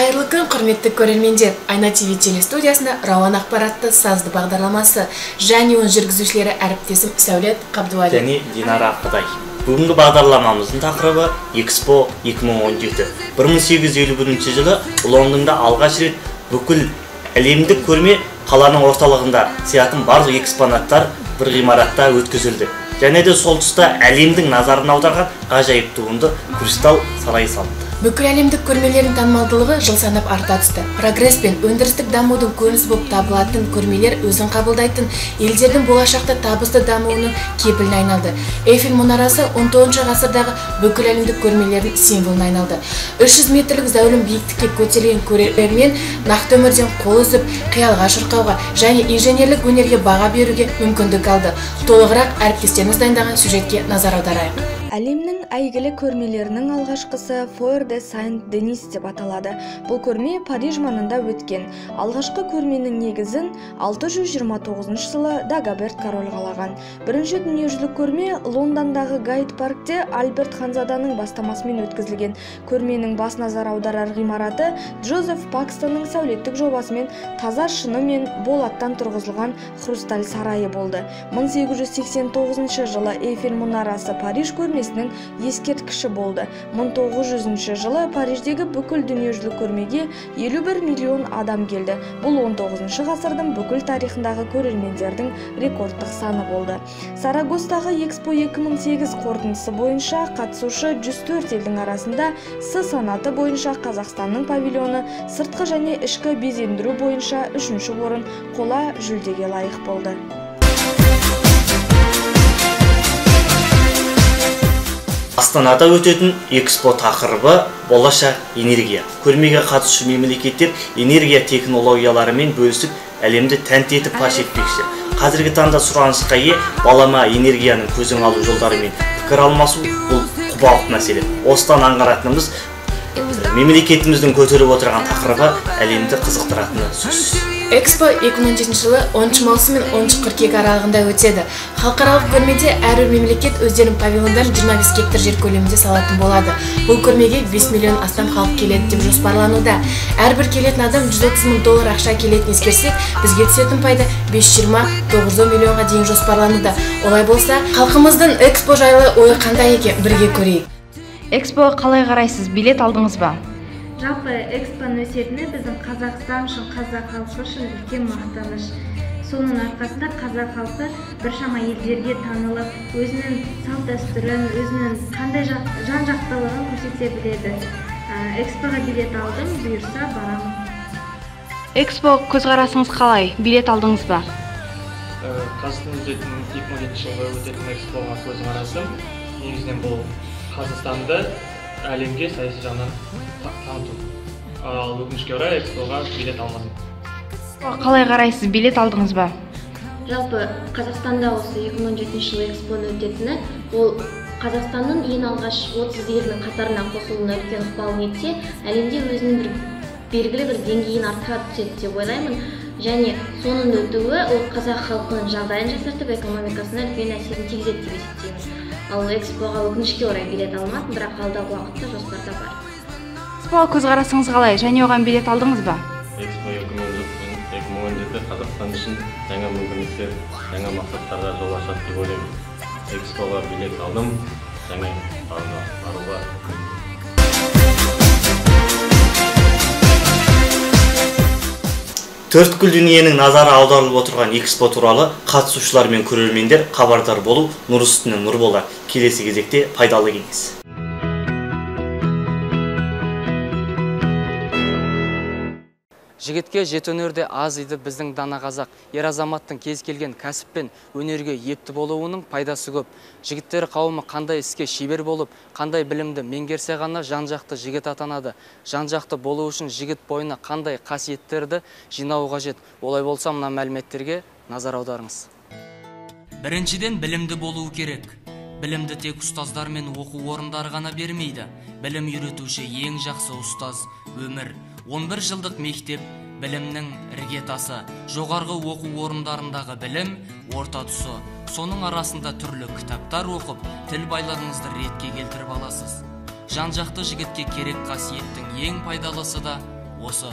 Қайырлы күн, құрметті көрермендер. Айна ТV телестудиясында Рауан ақпаратты сазды бағдарламасы және оның жүргізушілері әріптесім Сәулет Қабдуали және Динара Ақыдай. Бүгінгі бағдарламамыздың тақырыбы Экспо 2017. 1851 жылы Лондонда алғаш рет бүкіл әлемдік көрме қаланың орталығында сиятын барлық экспонаттар бір ғимаратта өткізілді. Және де сол тұста әлемдің назарын аударған ғажайып туынды Кристалл сарайы салынды. Бүкіл әлемдік көрмелердің танымалдылығы жыл санап арта түсті. Прогресс пен өндірістік дамудың көрінісі болып табылатын көрмелер өзін қабылдайтын елдердің болашақта табысты дамуының кепіліне айналды. Эйфель мұнарасы 19 ғасырдағы бүкіл әлемдік көрмелердің символына айналды. 300 метрлік зәулім биіктікке көтерілген көрермен нақты өмірден қол үзіп, қиялға шырқауға және инженерлік өнерге баға беруге мүмкіндік алды. Толығырақ әріптестеріміз дайындаған сюжетке назар аударайық. Әлемнің әйгілі көрмелерінің алғашқысы Foire de Saint-Denis деп аталады. Бұл көрме Париж маңында өткен. Алғашқы көрменің негізін 629 жылы Дагоберт король қалаған. Бірінші дүниежүзілік көрме Лондондағы Гайд паркте Альберт ханзаданың бастамасымен өткізілген. Көрменің бас назар аударар ғимараты Джозеф Пакстонның сәулеттік жобасымен таза шыны мен болаттан тұрғызылған хрусталь сарайы болды. 1889 жылы Эйфель мұнарасы Париж көрмесінің ескерткіші болды. 1900 жылы Париждегі бүкіл дүниежүзілік көрмеге 51 миллион адам келді. Бұл 19 ғасырдың бүкіл тарихындағы көрермендердің рекордтық саны болды. Сарагостағы Экспо 2008 қорытындысы бойынша қатысушы 104 елдің арасында С санаты бойынша Қазақстанның павильоны сыртқы және ішкі безендіру бойынша 3-ші орын қола жүлдеге лайық болды. Астанада өтетін Экспо тақырыбы болашақ энергия. Көрмеге қатысушы мемлекеттер энергия технологияларымен бөлісіп, әлемді тәнті етіп паш етпекші. Қазіргі таңда сұранысқа ие балама энергияның көзін алу жолдарымен пікір алмасу бұл құбалық мәселе. Осыдан аңғаратынымыз мемлекетіміздің көтеріп отырған тақырыбы әлемді қызықтыратыны сөзсіз. Экспо 2017 жылы 10 маусым мен 10 қыркүйек аралығында өтеді. Халықаралық көрмеде әрбір мемлекет өздерінің павильондарын 25 гектар жер көлемінде салатын болады. Бұл көрмеге 5 миллион астам халық келеді деп жоспарлануда. Әрбір келетін адам $130,000 ақша келетінін ескерсек, бізге түсетін пайда 520-900 миллионға дейін жоспарлануда. Олай болса, халқымыздың Экспо жайлы ойы қандай екен, бірге көрейік. Экспоға қалай қарайсыз, билет алдыңыз ба? Жалпы Экспоның өтетіні біздің Қазақстан үшін, қазақ халқы үшін үлкен мақтаныш. Соның арқасында қазақ халқы біршама елдерге танылып, өзінің салт-дәстүрін, өзінің қандай жан-жақтылығын көрсете біледі. Экспоға билет алдым, бұйырса барамын. Экспо көзқарасыңыз қалай? Билет алдыңыз ба? Қазақстан 2017 жылғы өтетін Экспоға көзқарасым негізінен бұл Қазақстанды әлемге саяси жағынан таныту. Ал өкінішке орай Экспоға билет алмадым. Қалай қарайсыз, билет алдыңыз ба? Жалпы Қазақстанда осы 2017 жылы Экспоның өтетіні, ол Қазақстанның ең алғаш 30 елдің қатарына қосылуына үлкен ықпал етсе, әлемде өзінің белгілі бір деңгейін арттыра түседі деп ойлаймын. Және соның өтуі ол қазақ халқының жағдайын жақсартып, экономикасына үлкен әсерін тигізеді деп есептеймін. Ал Экспоға өкінішке орай билет алмадым, бірақ алдағы уақытта жоспарда бар. Экспоға көзқарасыңыз қалай? Және оған билет алдыңыз ба? Экспо 2017 Қазақстан үшін жаңа мүмкіндіктер, жаңа мақсаттарға жол ашады деп ойлаймын. Экспоға билет алдым, және баруға. Төрткүл дүниенің назары аударылып отырған Экспо туралы қатысушылар мен көрермендер хабардар болу нұр үстіне нұр болар. Келесі кезекте пайдалы кеңес. Жігітке жет өнерде аз иді біздің дана қазақ. Ер азаматтың кез келген кәсіп пен өнерге епті болуының пайдасы көп. Жігіттер қауымы қандай іске шебер болып, қандай білімді меңгерсе ғана жан-жақты жігіт атанады. Жан-жақты болу үшін жігіт бойына қандай қасиеттерді жинау қажет. Олай болса, мына мәліметтерге назар аударыңыз. Біріншіден, білімді болуы керек. Білімді тек ұстаздар мен оқу орындары ғана бермейді. Білім үйретуші ең жақсы ұстаз өмір. 11 жылдық мектеп білімнің іргетасы, жоғарғы оқу орындарындағы білім орта тұсы. Соның арасында түрлі кітаптар оқып, тіл байлығыңызды ретке келтіріп аласыз. Жан-жақты жігітке керек қасиеттің ең пайдалысы да осы.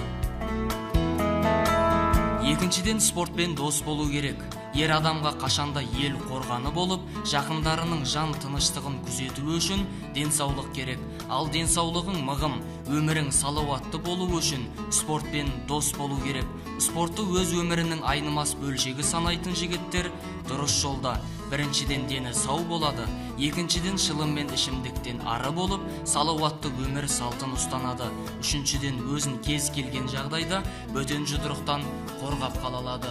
Екіншіден, спортпен дос болу керек. Ер адамға қашанда ел қорғаны болып, жақындарының жан тыныштығын күзету үшін денсаулық керек. Ал денсаулығың мығым, өмірің салауатты болу үшін спортпен дос болу керек. Спортты өз өмірінің айнымас бөлшегі санайтын жігіттер дұрыс жолда. Біріншіден, дені сау болады. Екіншіден, шылым мен ішімдіктен ары болып, салауатты өмір салтын ұстанады. Үшіншіден, өзін кез келген жағдайда бөтен жұдырықтан қорғап қала алады.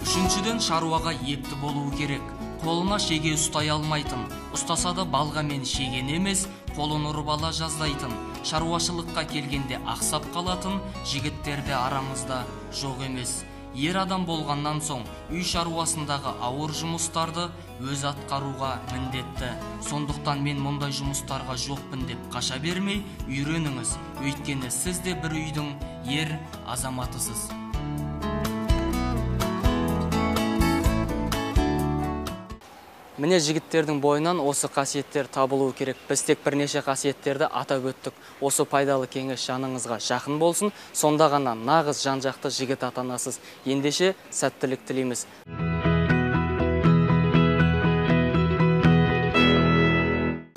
Үшіншіден, шаруаға епті болуы керек. Қолына шеге ұстай алмайтын, ұстаса да балға мен шеген емес, қолын ұрып ала жаздайтын, шаруашылыққа келгенде ақсап қалатын жігіттерде арамызда жоқ емес. Ер адам болғаннан соң үй шаруасындағы ауыр жұмыстарды өз атқаруға міндетті. Сондықтан мен мұндай жұмыстарға жоқпын деп қаша бермей үйреніңіз. Өйткені сіз де бір үйдің ер азаматысыз. Міне жігіттердің бойынан осы қасиеттер табылуы керек. Біз тек бірнеше қасиеттерді атап өттік. Осы пайдалы кеңес жаныңызға жақын болсын, сонда ғана нағыз жан-жақты жігіт атанасыз. Ендеше сәттілік тілейміз.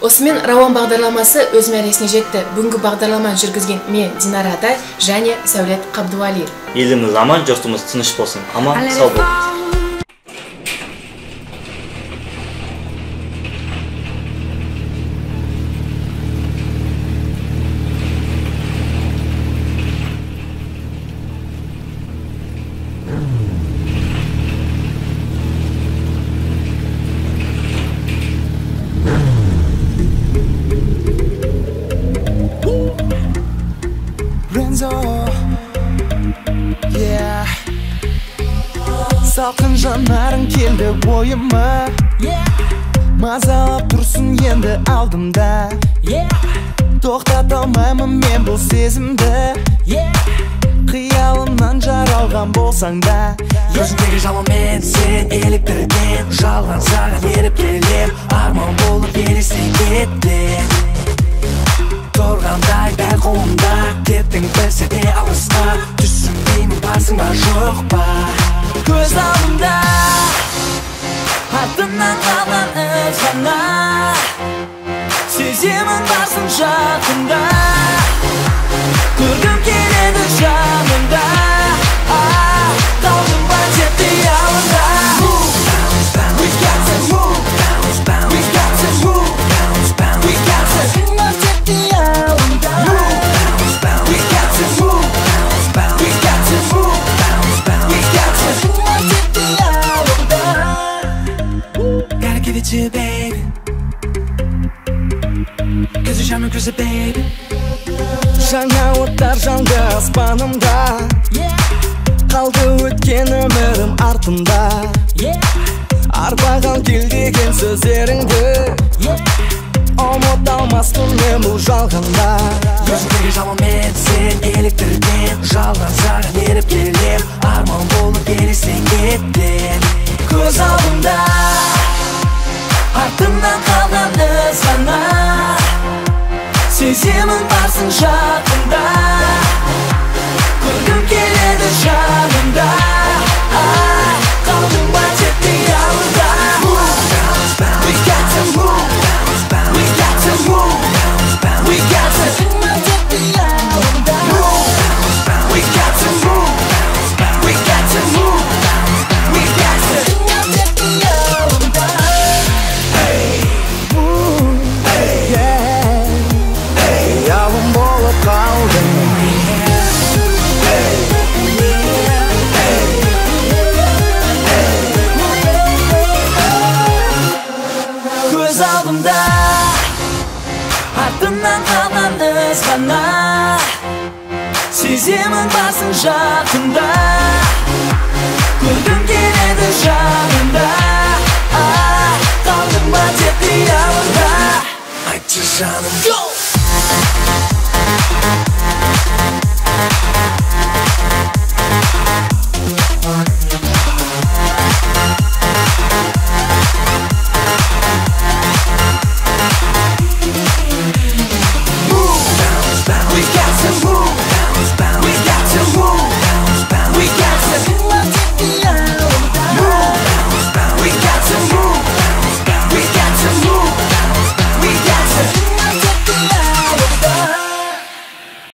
Осымен Рауан бағдарламасы өз мәресіне жетті. Бүгінгі бағдарламаны жүргізген мен Динара Атай және Сәулет Қабдуали. Еліміз аман, жұртымыз тыныш болсын. Аман, сау болыңыз. Салқын жанарың келді бойыма, мазалап тұрсын енді алдымда. Тоқтата алмаймын мен бұл сезімді, қиялымнан жаралған болсаң да. Өзіңдегі жалынмен сен еліктірген, жалған саған еріп келем, арман болып елестен кеттің. Тұрғандай дәл қолымда, кеттің білсе де алысқа, түсінбеймін барсың ба жоқ па. Көз алдымда артымнан қалған із ғана, сеземін барсың жақында, көргім келеді жанымда, қалдым ба тек қиялымда. We got to move, we got to move, we got to move тек қиялымда. We got to move, we got to move, we got to move тек қиялымда. Gotta give it to you, baby, cause you're shining crazy, baby. Жаңа оттар жанды аспанымда, қалды өткен өмірім артымда. Арбаған кел деген сөздеріңді, ұмыта алмаспын мен бұл жалғанда. Өзіңдегі жалынмен сен еліктірген, жалған саған еріп келем, арман болып елестен кеттің. Көз алдымда артымнан қалған із ғана, сеземін барсың жақында, көргім келеді жанымда, қалдың ба тек қиялымда. We got to move, we got to move, we got to move тек қиялымда. We got to move, we got to move, we got to move тек қиялымда. Қиялым болып қалдым, көз алдымда артымнан қалған із ғана, сеземін барсың жақында, көргім келеді жанымда, қалдың ба тек қиялымда. Айтшы жаным,